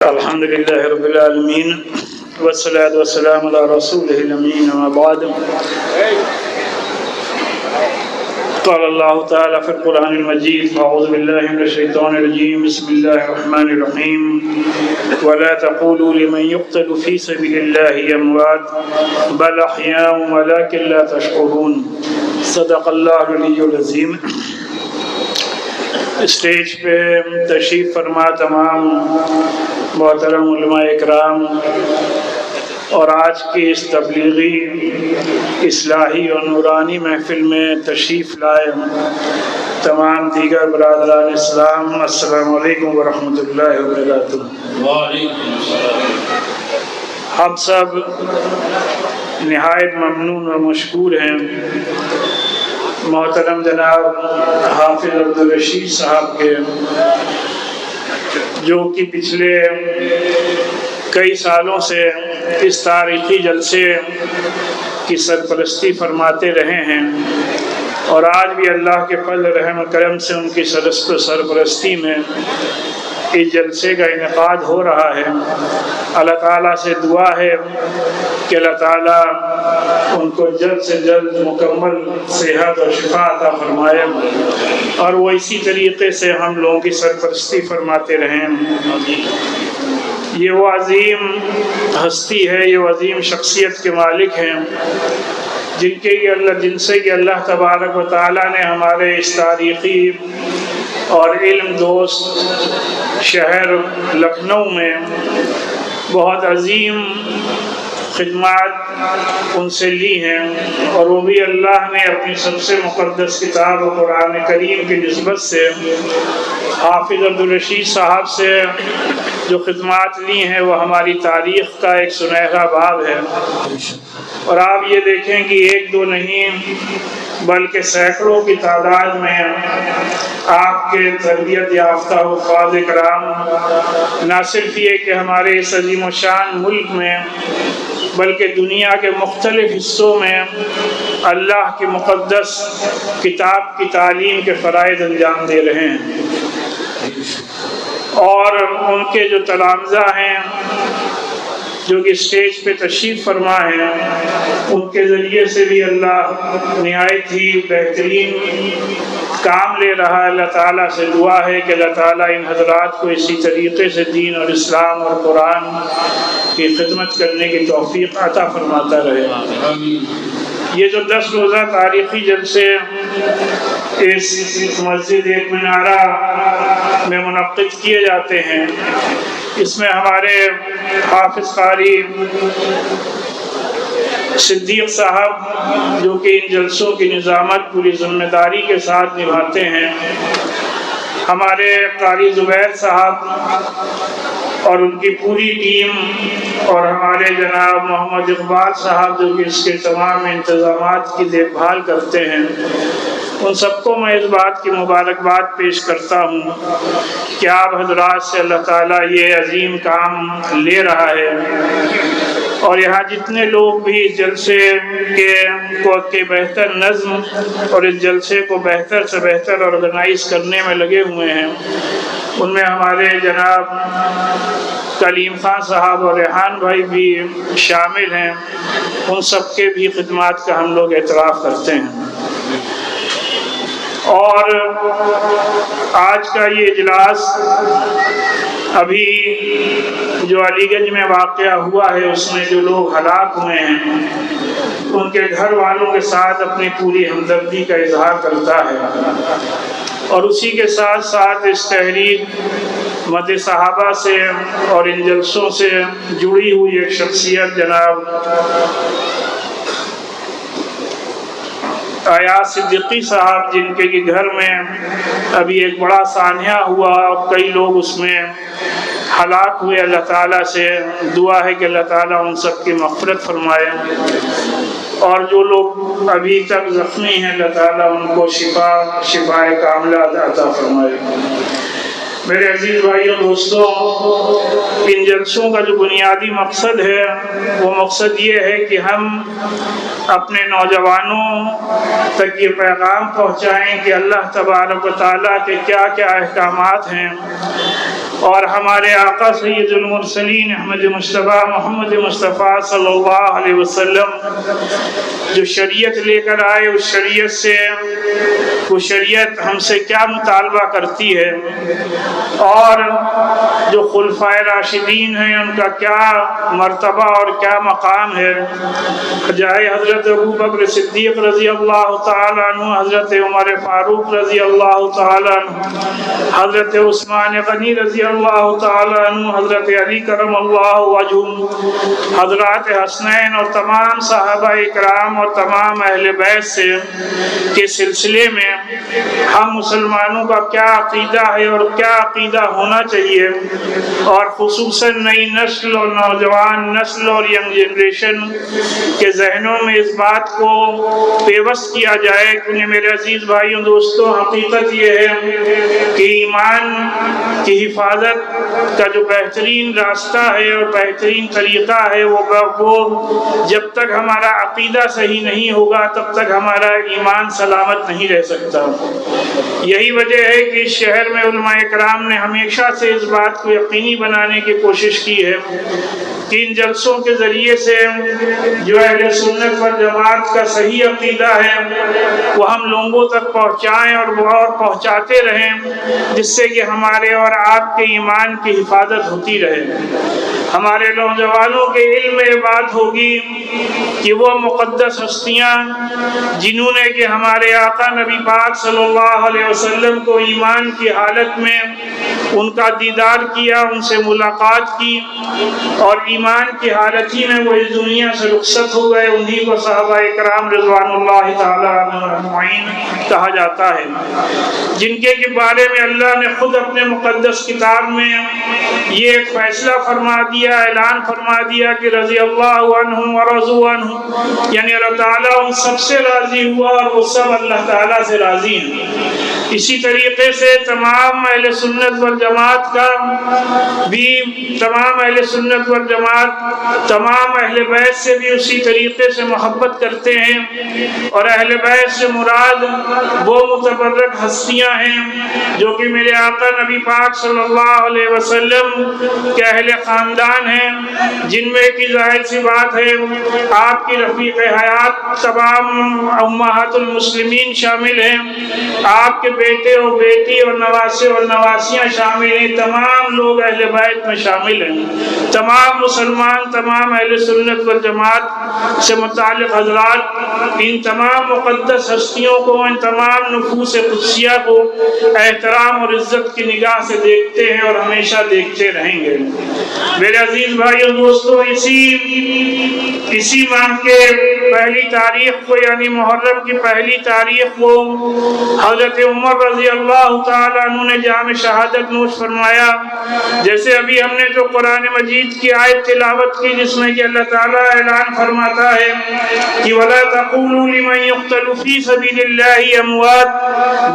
الحمد لله رب العالمين والصلاة والسلام على رسوله الأمين أما بعد قال الله تعالى في القرآن المجيد أعوذ بالله من الشيطان الرجيم بسم الله الرحمن الرحيم ولا تقولوا لمن يقتل في سبيل الله أموات بل أحياء ولكن لا تشعرون صدق الله العلي العظيم۔ اسٹیج پہ تشریف فرما تمام محترم علماء اکرام اور آج کی اس تبلیغی اصلاحی اور نورانی محفل میں تشریف لائے تمام دیگر برادران اسلام، السلام علیکم ورحمۃ اللہ وبرکاتہ۔ ہم سب نہایت ممنون و مشکور ہیں محترم جناب حافظ عبدالرشید صاحب کے، جو کہ پچھلے کئی سالوں سے اس تاریخی جلسے کی سرپرستی فرماتے رہے ہیں، اور آج بھی اللہ کے فضل رحم کرم سے ان کی سرپرستی میں اس جلسے کا انعقاد ہو رہا ہے۔ اللہ تعالیٰ سے دعا ہے کہ اللہ تعالیٰ ان کو جلد سے جلد مکمل صحت اور شفا عطا فرمائے، اور وہ اسی طریقے سے ہم لوگوں کی سرپرستی فرماتے رہیں۔ یہ وہ عظیم ہستی ہے، یہ وہ عظیم شخصیت کے مالک ہیں جن سے کہ اللہ تبارک و تعالیٰ نے ہمارے اس تاریخی اور علم دوست شہر لکھنؤ میں بہت عظیم خدمات ان سے لی ہیں، اور وہ بھی اللہ نے اپنی سب سے مقدس کتاب قرآن کریم کی نسبت سے حافظ عبدالرشید صاحب سے جو خدمات لی ہیں وہ ہماری تاریخ کا ایک سنہرا باب ہے۔ اور آپ یہ دیکھیں کہ ایک دو نہیں بلکہ سینکڑوں کی تعداد میں آپ کے تربیت یافتہ حفاظ کرام نہ صرف یہ کہ ہمارے اس عظیم و شان ملک میں بلکہ دنیا کے مختلف حصوں میں اللہ کی مقدس کتاب کی تعلیم کے فرائض انجام دے رہے ہیں، اور ان کے جو تلامذہ ہیں جو کہ اسٹیج پہ تشریف فرما ہیں، ان کے ذریعے سے بھی اللہ نہایت ہی بہترین کام لے رہا ہے۔ اللہ تعالیٰ سے دعا ہے کہ اللہ تعالیٰ ان حضرات کو اسی طریقے سے دین اور اسلام اور قرآن کی خدمت کرنے کی توفیق عطا فرماتا رہے۔ یہ جو 10 روزہ تاریخی جلسے اس مسجد ایک مینارہ میں منعقد کیے جاتے ہیں، اس میں ہمارے حافظ قاری صدیق صاحب جو کہ ان جلسوں کی نظامت پوری ذمہ داری کے ساتھ نبھاتے ہیں، ہمارے قاری زبیر صاحب اور ان کی پوری ٹیم، اور ہمارے جناب محمد اقبال صاحب جو کہ اس کے تمام انتظامات کی دیکھ بھال کرتے ہیں، ان سب کو میں اس بات کی مبارکباد پیش کرتا ہوں کہ آپ حضرات سے اللہ تعالیٰ یہ عظیم کام لے رہا ہے، اور یہاں جتنے لوگ بھی اس جلسے کے بہتر نظم اور اس جلسے کو بہتر سے بہتر آرگنائز کرنے میں لگے ہوئے ہیں، ان میں ہمارے جناب کلیم خان صاحب اور ریحان بھائی بھی شامل ہیں، ان سب کے بھی خدمات کا ہم لوگ اعتراف کرتے ہیں۔ اور آج کا یہ اجلاس ابھی جو علی گنج میں واقعہ ہوا ہے اس میں جو لوگ ہلاک ہوئے ہیں ان کے گھر والوں کے ساتھ اپنی پوری ہمدردی کا اظہار کرتا ہے، اور اسی کے ساتھ ساتھ اس تحریک مد صحابہ سے اور ان جلسوں سے جڑی ہوئی ایک شخصیت جناب ایاز صدیقی صاحب، جن کے گھر میں ابھی ایک بڑا سانحہ ہوا اور کئی لوگ اس میں ہلاک ہوئے، اللہ تعالیٰ سے دعا ہے کہ اللہ تعالیٰ ان سب کی مغفرت فرمائے، اور جو لوگ ابھی تک زخمی ہیں اللہ تعالیٰ ان کو شفا کاملہ عطا فرمائے۔ میرے عزیز بھائیوں دوستوں، ان جلسوں کا جو بنیادی مقصد ہے وہ مقصد یہ ہے کہ ہم اپنے نوجوانوں تک یہ پیغام پہنچائیں کہ اللہ تبارک و تعالیٰ کے کیا کیا احکامات ہیں، اور ہمارے آقا سید المرسلین احمد مصطفیٰ محمد مصطفیٰ صلی اللہ علیہ وسلم جو شریعت لے کر آئے، اس شریعت سے وہ شریعت ہم سے کیا مطالبہ کرتی ہے، اور جو خلفائے راشدین ہیں ان کا کیا مرتبہ اور کیا مقام ہے، جائے حضرت ابو بکر صدیق رضی اللہ تعالیٰ عنہ، حضرت عمر فاروق رضی اللہ تعالیٰ عنہ، حضرت عثمان غنی رضی اللہ تعالیٰ عنہ، حضرت علی کرم اللہ وجہہ، حضرات حسنین اور تمام صحابہ اکرام اور تمام اہل بیت سے کے سلسلے میں ہم مسلمانوں کا کیا عقیدہ ہے اور کیا عقیدہ ہونا چاہیے، اور خصوصاً نئی نسل اور نوجوان نسل اور ینگ جنریشن کے ذہنوں میں اس بات کو پیوست کیا جائے، کیونکہ میرے عزیز بھائیوں دوستوں، حقیقت یہ ہے کہ ایمان کی حفاظت کا جو بہترین راستہ ہے اور بہترین طریقہ ہے وہ جب تک ہمارا عقیدہ صحیح نہیں ہوگا تب تک ہمارا ایمان سلامت نہیں رہ سکتا۔ یہی وجہ ہے کہ اس شہر میں علماء اکرام نے ہمیشہ سے اس بات کو یقینی بنانے کی کوشش کی ہے کہ ان جلسوں کے ذریعے سے جو اہل سنت والجماعت کا صحیح عقیدہ ہے وہ ہم لوگوں تک پہنچائیں اور پہنچاتے رہیں، جس سے کہ ہمارے اور آپ کے ایمان کی حفاظت ہوتی رہے۔ ہمارے نوجوانوں کے علم میں یہ بات ہوگی کہ وہ مقدس ہستیاں جنہوں نے کہ ہمارے آقا نبی پاک صلی اللہ علیہ وسلم کو ایمان کی حالت میں ان کا دیدار کیا، ان سے ملاقات کی، اور ایمان کی حالت ہی میں وہ اس دنیا سے رخصت ہو گئے، انہی کو صحابہ اکرام رضوان اللہ تعالی عنہم اجمعین کہا جاتا ہے، جن کے بارے میں اللہ نے خود اپنے مقدس کتاب میں یہ ایک فیصلہ فرما دیا، اعلان فرما دیا کہ رضی اللہ عنہم ورضوا عنہ، یعنی اللہ تعالیٰ ان سب سے راضی ہوا اور وہ سب اللہ تعالیٰ سے راضی ہیں۔ اسی طریقے سے تمام اہل سنت والجماعت کا بھی، تمام اہل سنت والجماعت تمام اہل بیت سے بھی اسی طریقے سے محبت کرتے ہیں، اور اہل بیت سے مراد وہ متبرک ہستیاں ہیں جو کہ میرے آقا نبی پاک صلی اللہ علیہ وسلم کے اہل خاندان ہیں، جن میں کی ظاہر سی بات ہے آپ کی رفیق حیات تمام امہات المسلمین شامل ہیں، آپ کے بیٹے اور بیٹی اور نواسے اور نواسیاں شامل ہیں، تمام لوگ اہل بیت میں شامل ہیں، تمام مسلمان، تمام اہل سنت والجماعت سے متعلق حضرات ان تمام مقدس ہستیوں کو، ان تمام نفوس قدسیہ کو احترام اور عزت کی نگاہ سے دیکھتے ہیں اور ہمیشہ دیکھتے رہیں گے۔ میرے عزیز بھائیوں دوستوں، اسی ماہ کے پہلی تاریخ کو، یعنی محرم کی پہلی تاریخ کو، حضرت عمر رضی اللہ تعالیٰ عنہ نے جام شہادت نوش فرمایا۔ جیسے ابھی ہم نے جو قرآن مجید کی آیت تلاوت کی جس میں کہ اللہ تعالیٰ اعلان فرماتا ہے کہ وَلَا تَقُولُوا لِمَنْ يُقْتَلُ فِي سَبِيلِ اللَّهِ أَمْوَاتٌ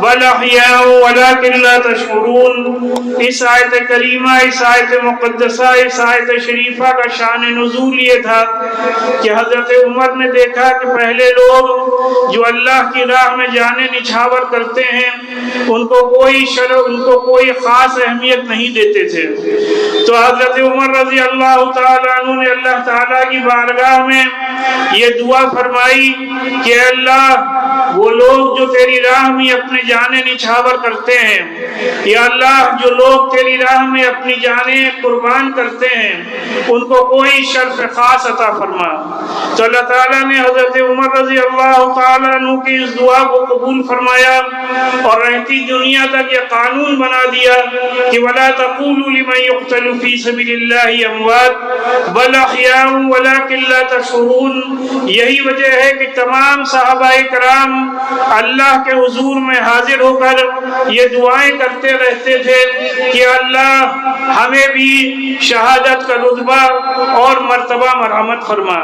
بَلْ أَحْيَاءٌ وَلَكِنْ لَا تَشْعُرُونَ۔ اس آیت کریمہ، اس آیت مقدسہ، اس آیت شریفہ کا شان نزول یہ تھا کہ حضرت عمر نے دیکھا کہ پہلے لوگ جو اللہ کی راہ میں جانیں نچھاور کرتے ہیں ان کو کوئی شرف، ان کو کوئی خاص اہمیت نہیں دیتے تھے، تو حضرت عمر رضی اللہ تعالیٰ عنہ نے اللہ تعالیٰ کی بارگاہ میں یہ دعا فرمائی کہ اللہ وہ لوگ جو تیری راہ میں اپنے جانیں نچھاور کرتے ہیں، یا اللہ جو لوگ تیری راہ میں اپنی جانیں قربان کرتے ہیں ان کو کوئی شرف خاص عطا فرما۔ تو اللہ تعالیٰ نے حضرت عمر رضی اللہ تعالیٰ عنہ کی اس دعا کو قبول فرمایا اور رہتی دنیا تک یہ قانون بنا دیا کہ وَلَا تَقُولُوا لِمَنْ يُقْتَلُ فِي سَبِيلِ اللَّهِ أَمْوَاتٌ بَلْ أَحْيَاءٌ وَلَكِنْ لَا تَشْعُرُونَ۔ یہی وجہ ہے کہ تمام صحابہ کرام اللہ کے حضور میں حاضر ہو کر یہ دعائیں کرتے رہتے تھے کہ اللہ ہمیں بھی شہادت کا رتبہ اور مرتبہ مرحمت فرما۔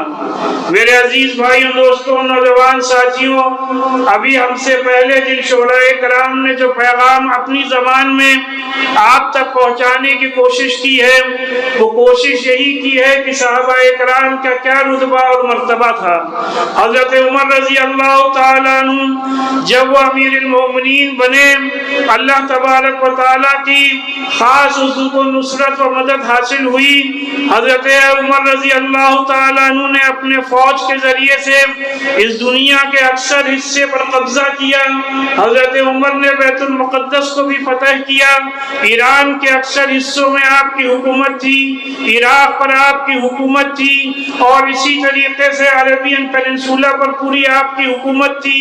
میرے عزیز بھائیوں، دوستوں، نوجوان ساتھیوں، ابھی ہم سے پہلے جن شعراء کرام نے جو پیغام اپنی زبان میں آپ تک پہنچانے کی کوشش کی ہے، وہ کوشش یہی کی ہے کہ صحابہ کرام کا کیا رتبہ اور مرتبہ تھا۔ حضرت عمر رضی اللہ تعالیٰ عنہ جب وہ امیر المومنین بنے، اللہ تبارک و تعالیٰ کی خاص اس کو نصرت و مدد حاصل ہوئی۔ حضرت عمر رضی اللہ تعالیٰ عنہ نے اپنے فوج کے ذریعے سے اس دنیا کے اکثر حصے پر قبضہ کیا۔ حضرت عمر نے بیت المقدس کو بھی فتح کیا۔ ایران کے اکثر حصوں میں آپ کی حکومت تھی، عراق پر آپ کی حکومت تھی، اور اسی طریقے سے عربین پیننسولا پر پوری آپ کی حکومت تھی،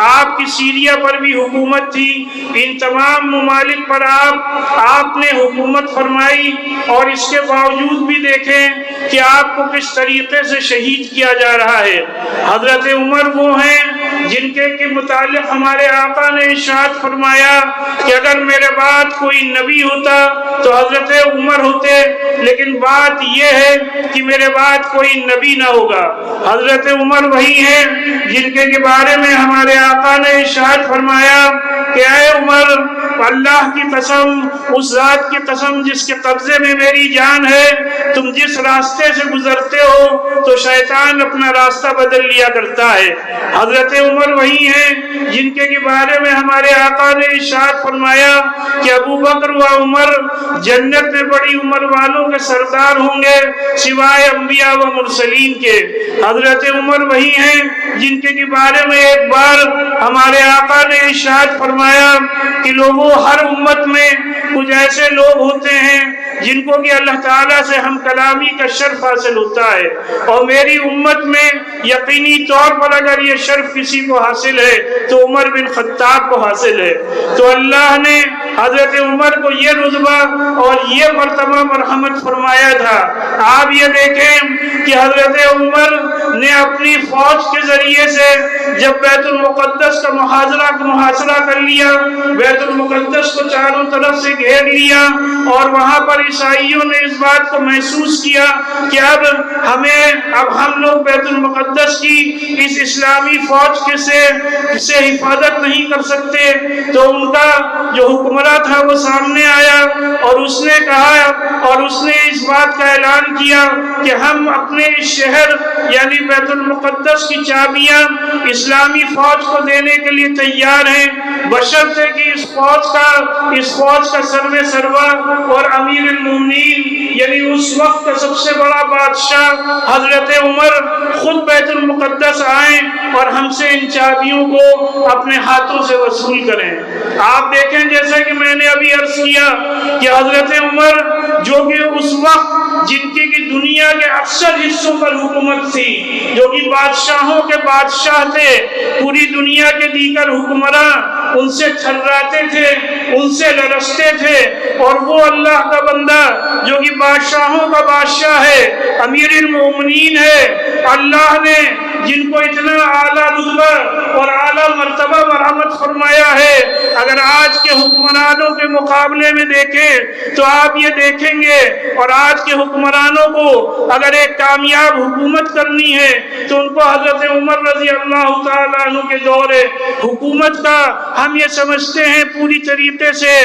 آپ کی سیریا پر بھی حکومت تھی۔ ان تمام ممالک پر آپ نے حکومت فرمائی، اور اس کے باوجود بھی دیکھیں کہ آپ کو کس طریقے سے شہید کیا جا رہا ہے۔ حضرت عمر وہ ہیں جن کے متعلق ہمارے آقا نے ارشاد فرمایا کہ اگر میرے بعد کوئی نبی ہوتا تو حضرت عمر ہوتے، لیکن بات یہ ہے کہ میرے بعد کوئی نبی نہ ہوگا۔ حضرت عمر وہی ہیں جن کے بارے میں ہمارے آقا نے ارشاد فرمایا کہ اے عمر، اللہ کی قسم، اس ذات کی قسم جس کے قبضے میں میری جان ہے، تم جس راستے سے گزرتے ہو تو شیطان اپنا راستہ بدل لیا کرتا ہے۔ حضرت عمر وہی ہیں جن کے بارے میں ہمارے آقا نے ارشاد فرمایا کہ ابو بکر و عمر جنت میں بڑی عمر والوں کے سردار ہوں گے سوائے انبیاء و مرسلین کے۔ حضرت عمر وہی ہیں جن کے بارے میں ایک بار ہمارے آقا نے ارشاد فرمایا کہ لوگوں، ہر امت میں کچھ ایسے لوگ ہوتے ہیں جن کو کہ اللہ تعالیٰ سے ہم کلامی کا شرف حاصل ہوتا ہے، اور میری امت میں یقینی طور پر اگر یہ شرف کسی کو حاصل ہے تو عمر بن خطاب کو حاصل ہے۔ تو اللہ نے حضرت عمر کو یہ رتبہ اور یہ مرتبہ مرحمت فرمایا تھا۔ آپ یہ دیکھیں کہ حضرت عمر نے اپنی فوج کے ذریعے سے جب بیت المقدس کا محاصرہ کر لیا، بیت المقدس کو چاروں طرف سے گھیر لیا، اور وہاں پر عیسائیوں نے اس بات کو محسوس کیا کہ اب ہم لوگ بیت المقدس کی اس اسلامی فوج سے حفاظت نہیں کر سکتے۔ تو ان کا جو حکمراں تھا وہ سامنے آیا، اور اس نے کہا، اور اس نے اس بات کا اعلان کیا کہ ہم اپنے اس شہر یعنی بیت المقدس کی چابیاں اسلامی فوج کو دینے کے لیے تیار ہیں، بشرطے کہ اس فوج کا سروے سروا اور امیر المومنین یعنی اس وقت کا سب سے بڑا بادشاہ حضرت عمر خود بیت المقدس آئیں اور ہم سے ان چابیوں کو اپنے ہاتھوں سے وصول کریں۔ آپ دیکھیں جیسا کہ میں نے ابھی عرض کیا کہ حضرت عمر جو کہ اس وقت جن کی دنیا کے اکثر حصوں پر حکومت تھی، جو کہ بادشاہوں کے بادشاہ تھے، پوری دنیا کے دیگر حکمراں ان سے تھراتے تھے، ان سے لرزتے تھے، اور وہ اللہ کا بندہ جو کہ بادشاہوں کا بادشاہ ہے، امیر المومنین ہے، اللہ نے جن کو اتنا اعلیٰ رتبہ اور اعلیٰ مرتبہ مرحمت فرمایا ہے، اگر آج کے حکمرانوں کے مقابلے میں دیکھیں تو آپ یہ دیکھیں گے، اور آج کے حکمرانوں کو اگر ایک کامیاب حکومت کرنی ہے تو ان کو حضرت عمر رضی اللہ تعالیٰ عنہ کے دور حکومت کا ہم یہ سمجھتے ہیں پوری طریقے سے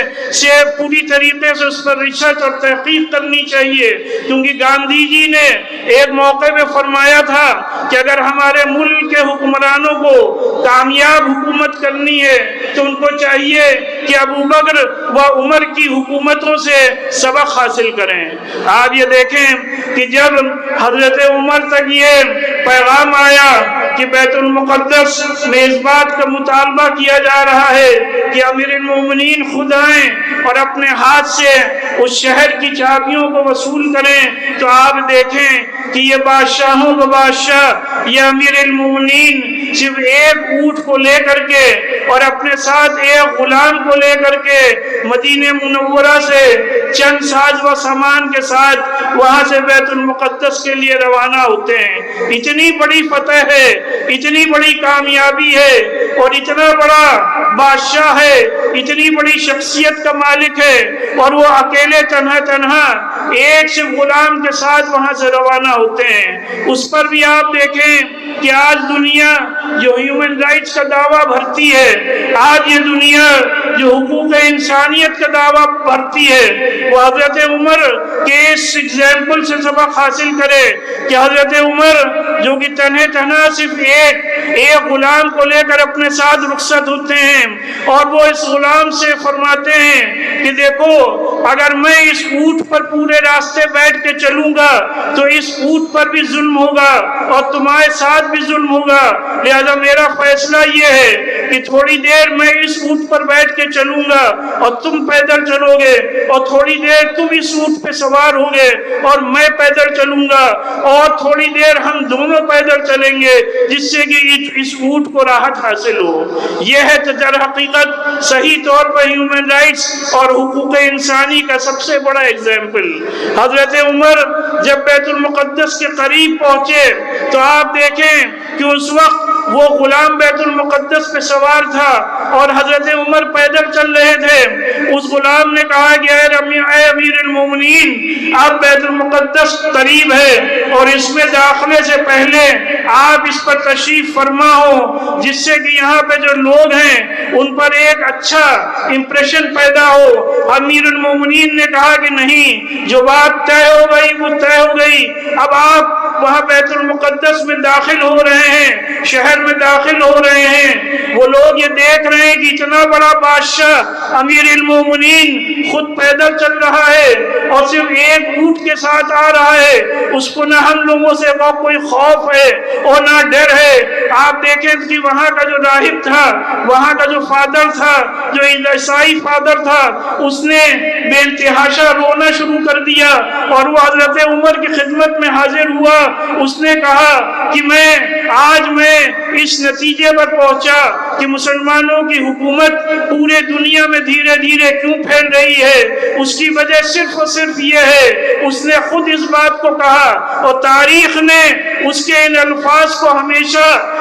اس پر ریسرچ اور تحقیق کرنی چاہیے، کیونکہ گاندھی جی نے ایک موقع پہ فرمایا تھا کہ اگر ہمارے ملک کے حکمرانوں کو کامیاب حکومت کرنی ہے تو ان کو چاہیے کہ ابو بکر و عمر کی حکومتوں سے سبق حاصل کریں۔ آپ یہ دیکھیں کہ جب حضرت عمر تک یہ پیغام آیا کہ بیت المقدس میں اس بات کا مطالبہ کیا جا رہا ہے کہ امیر المومنین خود آئیں اور اپنے ہاتھ سے اس شہر کی چابیوں کو وصول کریں، تو آپ دیکھیں کہ یہ بادشاہوں کا بادشاہ، یہ امیر المومنین صرف ایک اونٹ کو لے کر کے اور اپنے ساتھ ایک غلام کو لے کر کے مدینہ منورہ سے چند ساز و سامان کے ساتھ وہاں سے بیت المقدس کے لیے روانہ ہوتے ہیں۔ اتنی بڑی فتح ہے، اتنی بڑی کامیابی ہے، اور اتنا بڑا بادشاہ ہے، اتنی بڑی شخصیت کا مالک ہے، اور وہ اکیلے تنہا ایک صرف غلام کے ساتھ وہاں سے روانہ ہوتے ہیں۔ اس پر بھی آپ دیکھیں کہ آج دنیا جو ہیومن رائٹس کا دعویٰ بھرتی ہے، آج یہ دنیا جو حقوق انسانیت کا دعویٰ بھرتی ہے، وہ حضرت عمر کے اس ایگزامپل سے سبق حاصل کرے کہ حضرت عمر جو کہ تنہا صرف ایک غلام کو لے کر اپنے ساتھ رخصت ہوتے ہیں، اور وہ اس غلام سے فرماتے ہیں کہ دیکھو اگر میں اس اونٹ پر پورے راستے بیٹھ کے چلوں گا تو اس اونٹ پر بھی ظلم ہوگا اور تمہارے ساتھ بھی ظلم ہوگا، لہذا میرا فیصلہ یہ ہے کہ تھوڑی دیر میں اس اونٹ پر بیٹھ کے چلوں گا اور تم پیدل چلو گے، اور تھوڑی دیر تم اس اونٹ پہ سوار ہوگے اور میں پیدل چلوں گا، اور تھوڑی دیر ہم دونوں پیدل چلیں گے جس سے کہ اس اونٹ کو راحت حاصل ہو۔ یہ ہے در حقیقت صحیح طور پر ہیومن رائٹس اور حقوق انسانی کا سب سے بڑا ایگزامپل۔ حضرت عمر جب بیت المقدس کے قریب پہنچے تو آپ دیکھیں کہ اس وقت وہ غلام بیت المقدس پہ سوار تھا اور حضرت عمر پیدل چل رہے تھے۔ اس غلام نے کہا کہ اے امیر المومنین، اب بیت المقدس قریب ہے اور اس میں داخلے سے پہلے آپ اس پر تشریف فرما ہو، جس سے کہ یہاں پہ جو لوگ ہیں ان پر ایک اچھا امپریشن پیدا ہو۔ امیر المومنین نے کہا کہ نہیں، جو بات طے ہو گئی وہ طے ہو گئی، اب آپ وہاں بیت المقدس میں داخل ہو رہے ہیں، شہر میں داخل ہو رہے ہیں۔ وہ لوگ یہ دیکھ رہے ہیں کہ اتنا بڑا بادشاہ امیر المومنین خود پیدل چل رہا ہے اور صرف ایک اونٹ کے ساتھ آ رہا ہے، اس کو نہ ہم لوگوں سے کوئی خوف ہے اور نہ ڈر ہے۔ آپ دیکھیں کہ وہاں کا جو راہب تھا، وہاں کا جو فادر تھا، جو عیسائی فادر تھا، اس نے بے انتہاشا رونا شروع کر دیا اور وہ حضرت عمر کی خدمت میں حاضر ہوا۔ اس نے کہا کہ آج میں اس نتیجے پر پہنچا کہ مسلمانوں کی حکومت پورے دنیا میں دھیرے دھیرے کیوں پھیل رہی ہے، اس کی وجہ صرف اور صرف یہ ہے، اس نے خود اس بات کو کہا اور تاریخ نے اس کے ان الفاظ کو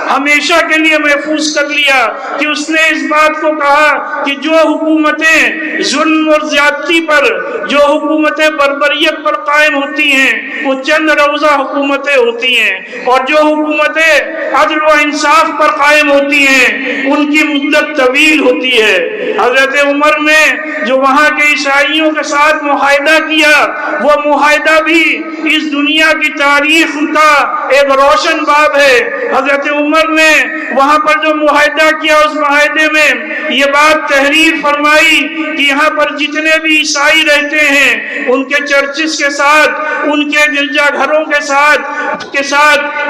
ہمیشہ کے لیے محفوظ کر لیا کہ اس نے اس بات کو کہا کہ جو حکومتیں ظلم اور زیادتی پر، جو حکومتیں بربریت پر قائم ہوتی ہیں وہ چند روزہ حکومتیں ہوتی ہیں، اور جو حکومتیں عدل و انصاف پر قائم ہوتی ہیں ان کی مدت طویل ہوتی ہے۔ حضرت عمر نے جو وہاں کے عیسائیوں کے ساتھ معاہدہ کیا، وہ معاہدہ بھی اس دنیا کی تاریخ کا ایک روشن باب ہے۔ حضرت عمر نے وہاں پر جو معاہدہ کیا، اس معاہدے میں یہ بات تحریر فرمائی کہ یہاں پر جتنے بھی عیسائی رہتے ہیں ان کے چرچز کے ساتھ، ان کے گرجا گھروں کے ساتھ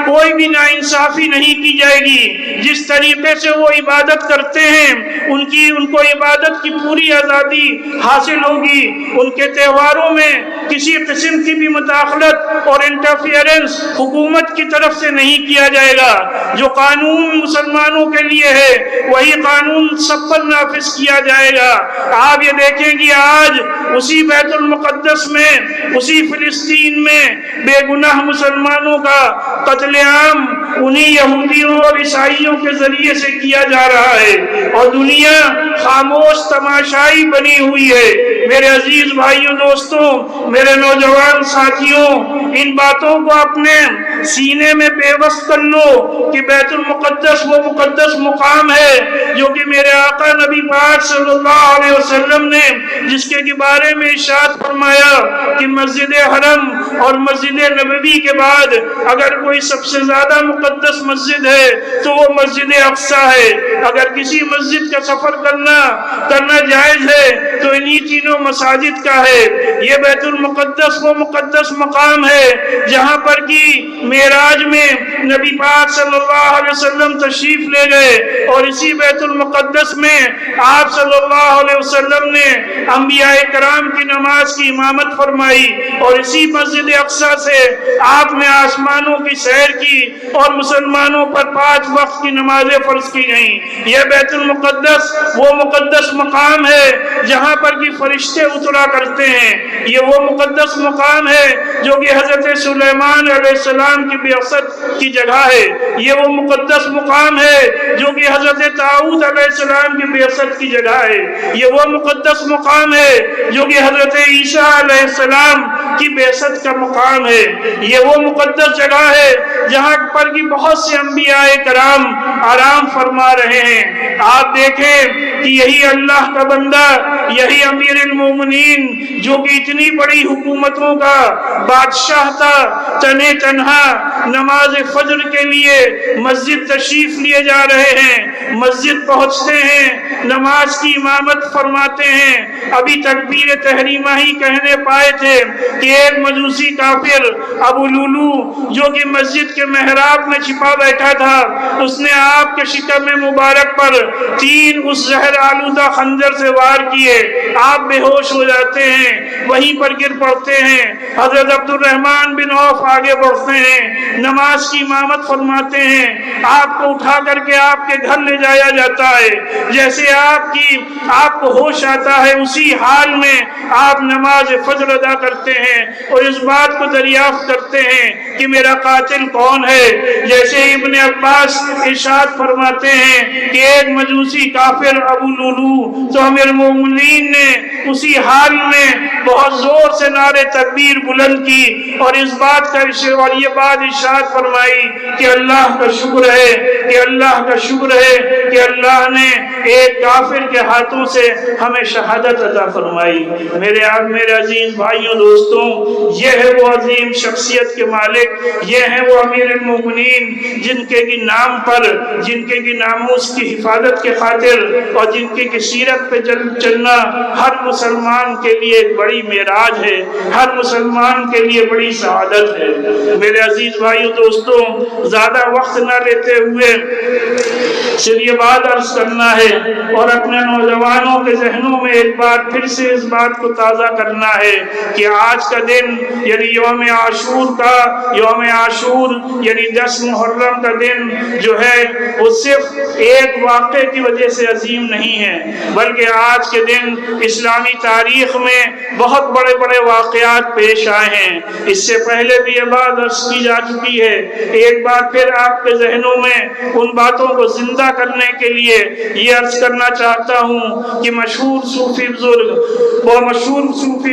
کوئی بھی ناانصافی نہیں کی جائے گی۔ جس طریقے سے وہ عبادت کرتے ہیں ان کو عبادت کی پوری آزادی حاصل ہوگی۔ ان کے تہواروں میں کسی قسم کی بھی مداخلت اور انٹرفیئرنس حکومت کی طرف سے نہیں کیا جائے گا۔ جو قانون مسلمانوں کے لیے ہے وہی قانون سب پر نافذ کیا جائے گا۔ آپ یہ دیکھیں کہ آج اسی بیت المقدس میں، اسی فلسطین میں بے گناہ مسلمانوں کا قتل عام انہی یہودیوں اور عیسائیوں کے ذریعے سے کیا جا رہا ہے اور دنیا خاموش تماشائی بنی ہوئی ہے۔ میرے عزیز بھائیوں، دوستوں، میرے نوجوان ساتھیوں، ان باتوں کو اپنے سینے میں بے بس کر لو کہ بیت المقدس وہ مقدس مقام ہے جو کہ میرے آقا نبی پاک صلی اللہ علیہ وسلم نے جس کے بارے میں ارشاد فرمایا کہ مسجد حرم اور مسجد نبوی کے بعد اگر کوئی سب سے زیادہ مقدس مسجد ہے تو وہ مسجد اقصیٰ ہے۔ اگر کسی مسجد کا سفر کرنا جائز ہے تو انہی تینوں مساجد کا ہے۔ یہ بیت المقدس وہ مقدس مقام ہے جہاں پر کی معراج میں نبی پاک صلی اللہ علیہ وسلم تشریف لے گئے اور اسی بیت المقدس میں آپ صلی اللہ علیہ وسلم نے انبیاء کرام کی نماز کی امامت فرمائی اور اسی مسجد اقصیٰ سے آپ نے آسمانوں کی سیر کی اور مسلمانوں پر 5 وقت کی نمازیں فرض کی گئیں۔ یہ بیت المقدس وہ مقدس مقام ہے جہاں پر کی فرشتے اترا کرتے ہیں۔ یہ وہ مقدس مقام ہے جو کہ حضرت سلیمان علیہ السلام کی بعثت کی جگہ ہے۔ یہ وہ مقدس مقام ہے جو کہ حضرت داؤد علیہ السلام کی بعثت کی جگہ ہے۔ یہ وہ مقدس مقام ہے جو کہ حضرت عیسیٰ علیہ السلام کی بعثت کا مقام ہے، یہ وہ مقدس جگہ ہے جہاں پر کی بہت سے انبیاء کرام آرام فرما رہے ہیں۔ آپ دیکھیں کہ یہی اللہ کا بندہ، یہی امیر المومنین جو کہ اتنی بڑی حکومتوں کا بادشاہ تھا، تنے تنہا نماز فجر کے لیے مسجد تشریف لیے جا رہے ہیں، مسجد پہنچتے ہیں، نماز کی امامت فرماتے ہیں۔ ابھی تکبیر تحریمہ ہی کہنے پائے تھے کہ ایک مجوسی کافر ابو لولو جو کہ مسجد کے محراب میں چھپا بیٹھا تھا، اس نے آپ کے شکم مبارک پر 3 اس زہر آلودہ خنجر سے وار کیے، آپ بے ہوش ہو جاتے ہیں، وہیں پر گر پڑتے ہیں۔ حضرت عبد الرحمن بن عوف آگے بڑھتے ہیں، نماز کی امامت فرماتے ہیں، آپ کو اٹھا کر کے آپ کے گھر لے جایا جاتا ہے۔ جیسے آپ کو ہوش آتا ہے، اسی حال میں آپ نماز فجر ادا کرتے ہیں اور اس بات کو دریافت کرتے ہیں کہ میرا قاتل کون ہے۔ جیسے ابن عباس ارشاد فرماتے ہیں کہ ایک مجوسی کافر ابو لولو تو امیر المومنین نے اسی حال میں بہت زور سے نعرے تکبیر بلند کی اور اس بات کا اور یہ بات ارشاد فرمائی کہ اللہ کا شکر ہے، کہ اللہ کا شکر ہے کہ اللہ نے ایک کافر کے ہاتھوں سے ہمیں شہادت عطا فرمائی۔ میرے عزیز بھائیوں دوستوں، یہ ہے وہ عظیم شخصیت کے مالک، یہ ہیں وہ امیر المومنین جن کے کی نام پر، جن کے کی ناموس کی حفاظت کے خاطر اور جن کے سیرت پہ چلنا ہر مسلمان کے لیے ایک بڑی معراج ہے، ہر مسلمان کے لیے بڑی سعادت ہے۔ میرے عزیز بھائیوں دوستوں، زیادہ وقت نہ لیتے ہوئے صرف یہ بات عرض کرنا ہے اور اپنے نوجوانوں کے ذہنوں میں ایک بار پھر سے اس بات کو تازہ کرنا ہے کہ آج کا دن یعنی یوم عاشور یعنی 10 محرم کا دن جو ہے وہ صرف ایک واقعے کی وجہ سے عظیم نہیں ہے، بلکہ آج کے دن اسلامی تاریخ میں بہت بڑے بڑے واقعات پیش آئے ہیں۔ اس سے پہلے بھی یہ بات عرض کی جا چکی ہے، ایک بار پھر آپ کے ذہنوں میں ان باتوں کو زندہ کرنے کے لیے یہ عرض کرنا چاہتا ہوں کہ مشہور صوفی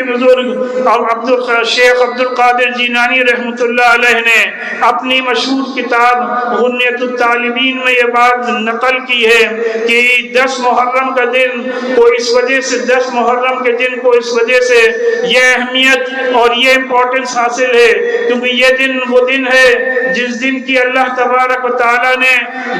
بزرگ اور شیخ عبد القادر جیلانی رحمۃ اللہ علیہ نے اپنی مشہور کتاب غنیۃ الطالبین میں یہ بات نقل کی ہے کہ 10 محرم کا دن کو اس وجہ سے 10 محرم کے دن کو اس وجہ سے یہ اہمیت اور یہ امپورٹنس حاصل ہے کیونکہ یہ دن وہ دن ہے جس دن کی اللہ تبارک و تعالیٰ نے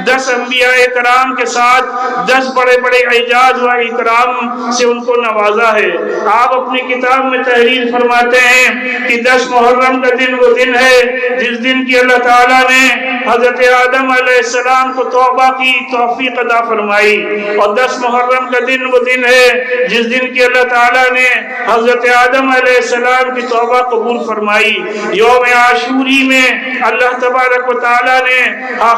10 انبیاء کرام کے ساتھ 10 بڑے بڑے اعجاز و اکرام سے ان کو نوازا ہے۔ آپ اپنی کتاب میں تحریر فرماتے ہیں کہ 10 محرم کا دن وہ دن ہے جس دن کی اللہ تعالیٰ نے حضرت آدم علیہ السلام کو توبہ کی توفیق عطا فرمائی، اور 10 محرم کا دن وہ دن ہے جس دن کی اللہ تعالیٰ نے حضرت آدم علیہ السلام کی توبہ قبول فرمائی۔ یوم عاشوری میں اللہ تبارک و تعالیٰ نے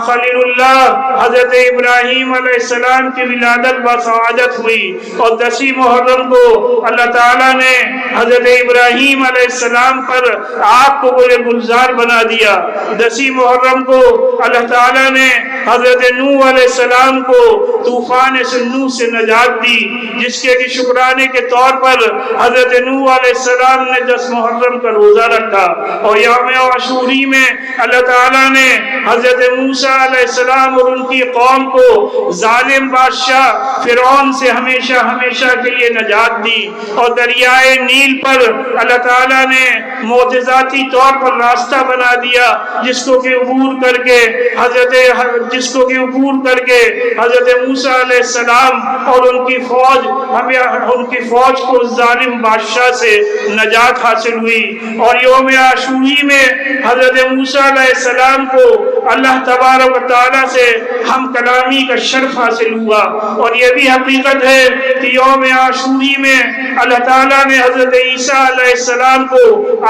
خلیل اللہ حضرت ابراہیم علیہ السلام کی ولادت بسعادت ہوئی، اور 10 محرم کو اللہ تعالیٰ نے حضرت ابراہیم علیہ السلام پر آگ کو گلزار بنا دیا۔ 10 محرم کو اللہ تعالیٰ نے حضرت نوح علیہ السلام کو طوفان نوح سے نجات دی، جس کے شکرانے کے طور پر حضرت نوح علیہ السلام نے 10 محرم کا روزہ رکھا۔ اور یوم عاشوری میں اللہ تعالیٰ نے حضرت موسیٰ علیہ السلام اور ان کی قوم کو ظالم بادشاہ فرعون سے ہمیشہ ہمیشہ کے لیے نجات دی، اور دریائے نیل پر اللہ تعالیٰ نے معجزاتی طور پر راستہ بنا دیا جس کو کہ عبور کر کے حضرت موسیٰ علیہ السلام اور ان کی فوج کو ظالم بادشاہ سے نجات حاصل ہوئی۔ اور یوم عاشوری میں حضرت موسیٰ علیہ السلام کو اللہ تبارک و تعالیٰ سے ہم کلامی کا شرف حاصل ہوا، اور یہ بھی حقیقت ہے کہ یوم عاشوری میں اللہ تعالیٰ نے حضرت عیسیٰ علیہ السلام کو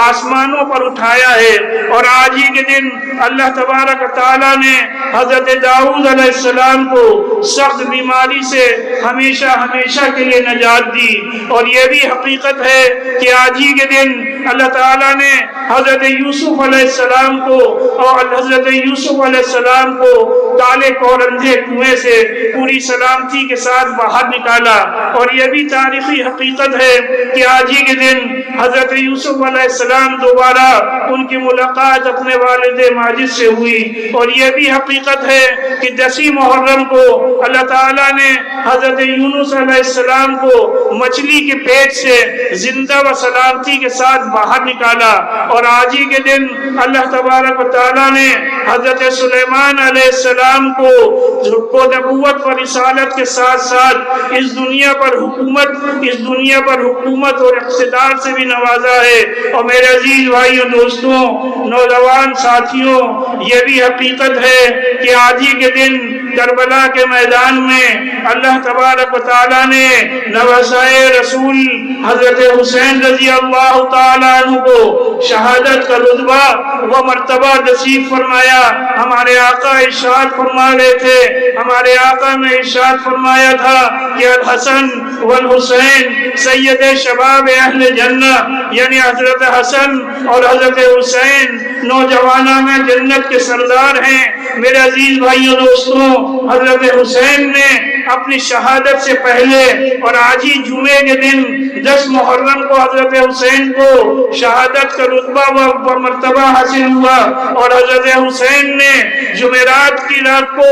آسمانوں پر اٹھایا ہے، اور آج ہی کے دن اللہ تبارک و تعالیٰ نے حضرت داؤد علیہ السلام کو سخت بیماری سے ہمیشہ ہمیشہ کے لیے نجات دی۔ اور یہ بھی حقیقت ہے کہ آج ہی کے دن اللہ تعالیٰ نے حضرت یوسف علیہ السلام کو اور حضرت یوسف علیہ السلام کو کالے کورندھے کنویں سے پوری سلامتی کے ساتھ باہر نکالا. اور یہ بھی تاریخی حقیقت ہے کہ آج ہی کے دن حضرت یوسف علیہ السلام دوبارہ ان کی ملاقات اپنے والد ماجد سے ہوئی. اور یہ بھی حقیقت ہے کہ 10 محرم کو اللہ تعالیٰ نے حضرت یونس علیہ السلام کو مچھلی کے پیٹ سے زندہ و سلامتی کے ساتھ باہر نکالا. اور آج ہی کے دن اللہ تبارک و تعالیٰ نے حضرت سلیمان علیہ السلام کو نبوت و رسالت کے ساتھ ساتھ اس دنیا پر حکومت اور اقتدار سے بھی نوازا ہے. اور میرے عزیز بھائیوں، دوستوں، نوجوان ساتھیوں، یہ بھی حقیقت ہے کہ آج ہی کے دن کربلا کے میدان میں اللہ تبارک و تعالیٰ نے نواسائے رسول حضرت حسین رضی اللہ تعالیٰ عنہ کو شہادت کا رتبہ و مرتبہ نصیب فرمایا. ہمارے آقا ارشاد فرما رہے تھے، ہمارے آقا نے ارشاد فرمایا تھا کہ الحسن والحسین سید شباب اہل جنہ، یعنی حضرت حسن اور حضرت حسین نوجوانان جنت کے سردار ہیں. میرے عزیز بھائیوں، دوستوں، حضرت حسین نے اپنی شہادت سے پہلے اور آج ہی جمعے کے دن 10 محرم کو حضرت حسین کو شہادت کا رتبہ و مرتبہ حاصل ہوا. اور حضرت حسین نے جمعرات کی رات کو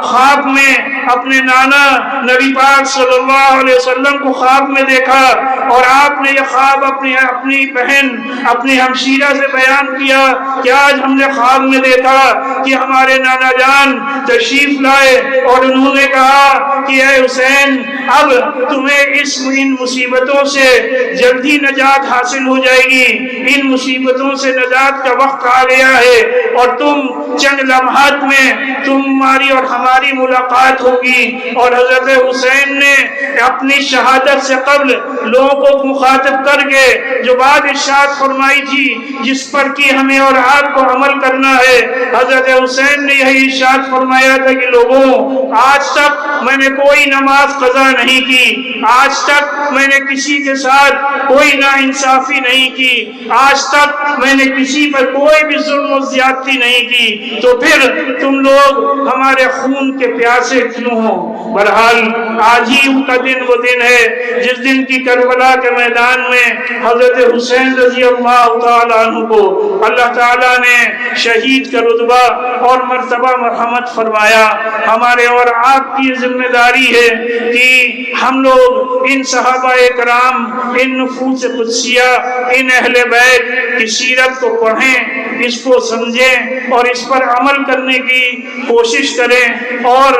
خواب میں اپنے نانا نبی پاک صلی اللہ علیہ وسلم کو خواب میں دیکھا. اور آپ نے یہ خواب اپنی بہن، اپنی ہمشیرہ سے بیان کیا کہ آج ہم نے خواب میں دیکھا کہ ہمارے نانا جان تشریف لائے اور انہوں نے کہا کہ اے حسین، اب تمہیں ان مصیبتوں سے جلدی نجات حاصل ہو جائے گی. ان مصیبتوں سے نجات کا وقت آ گیا ہے اور تم چند لمحات میں تمہاری اور ہماری ملاقات ہوگی. اور حضرت حسین نے اپنی شہادت سے قبل لوگوں کو مخاطب کر کے جو بات ارشاد فرمائی تھی، جس پر کہ ہمیں اور آپ کو عمل کرنا ہے، حضرت حسین نے یہی ارشاد فرمایا تھا کہ لوگوں، آج تک میں نے کوئی نماز قضا نہیں کی، آج تک میں نے کسی کے ساتھ کوئی ناانصافی نہیں کی، آج تک میں نے کسی پر کوئی بھی ظلم و زیادتی نہیں کی، تو پھر تم لوگ ہمارے خون کے پیاسے کیوں ہو؟ بہرحال آج ہی ان کا دن وہ دن ہے جس دن کی کربلا کے میدان میں حضرت حسین رضی اللہ تعالیٰ عنہ کو اللہ تعالیٰ نے شہید کا رتبہ اور مرتبہ مرحمت فرمایا. ہمارے اور آپ کی ذمہ داری ہے کہ ہم لوگ ان صحابہ کرام، ان نفوس قدسیہ، ان اہل بیت کی سیرت کو پڑھیں، اس کو سمجھیں اور اس پر عمل کرنے کی کوشش کریں. اور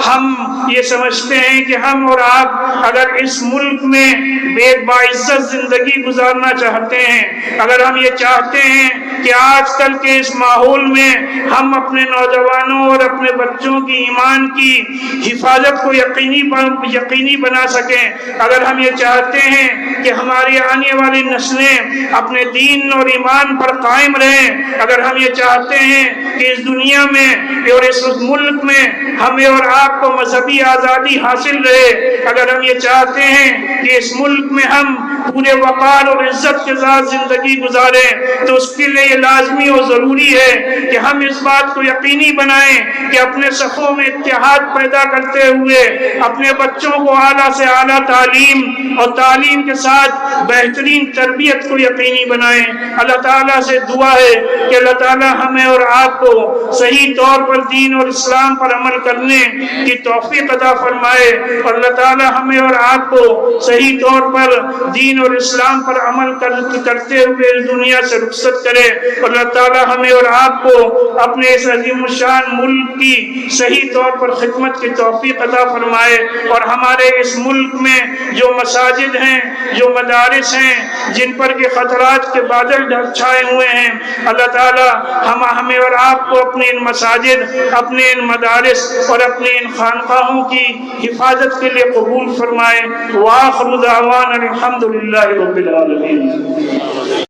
ہم یہ سمجھتے ہیں کہ ہم اور آپ اگر اس ملک میں بے باعزت زندگی گزارنا چاہتے ہیں، اگر ہم یہ چاہتے ہیں کہ آج کل کے اس ماحول میں ہم اپنے نوجوانوں اور اپنے بچوں کی ایمان کی حفاظت کو یقینی بنا سکیں، اگر ہم یہ چاہتے ہیں کہ ہماری آنے والی نسلیں اپنے دین اور ایمان پر قائم رہیں، اگر ہم یہ چاہتے ہیں کہ اس دنیا میں اور اس ملک میں ہمیں اور آپ کو مذہبی آزادی حاصل رہے، اگر ہم یہ چاہتے ہیں کہ اس ملک میں ہم پورے وقار اور عزت کے ساتھ زندگی گزاریں، تو اس کے لیے یہ لازمی اور ضروری ہے کہ ہم اس بات کو یقینی بنائیں کہ اپنے صفوں میں اتحاد پیدا کرتے ہوئے اپنے بچوں کو اعلیٰ سے اعلیٰ تعلیم اور تعلیم کے ساتھ بہترین تربیت کو یقینی بنائیں. اللہ تعالیٰ سے دعا ہے کہ اللہ تعالیٰ ہمیں اور آپ کو صحیح طور پر دین اور اسلام پر عمل کرنے کی توفیق عطا فرمائے، اور اللہ تعالیٰ ہمیں اور آپ کو صحیح طور پر دین اور اسلام پر عمل کرتے ہوئے اس دنیا سے رخصت کرے، اور اللہ تعالیٰ ہمیں اور آپ کو اپنے اس عظیم الشان ملک کی صحیح طور پر خدمت کی توفیق عطا فرمائے. اور ہمارے اس ملک میں جو مساجد ہیں، جو مدارس ہیں، جن پر کے خطرات کے بادل چھائے ہوئے ہیں، اللہ تعالیٰ ہمیں اور آپ کو اپنے ان مساجد، اپنے ان مدارس اور اپنے ان خانقاہوں کی حفاظت کے لیے قبول فرمائے. وآخر دعوانا الحمد للہ رب العالمین.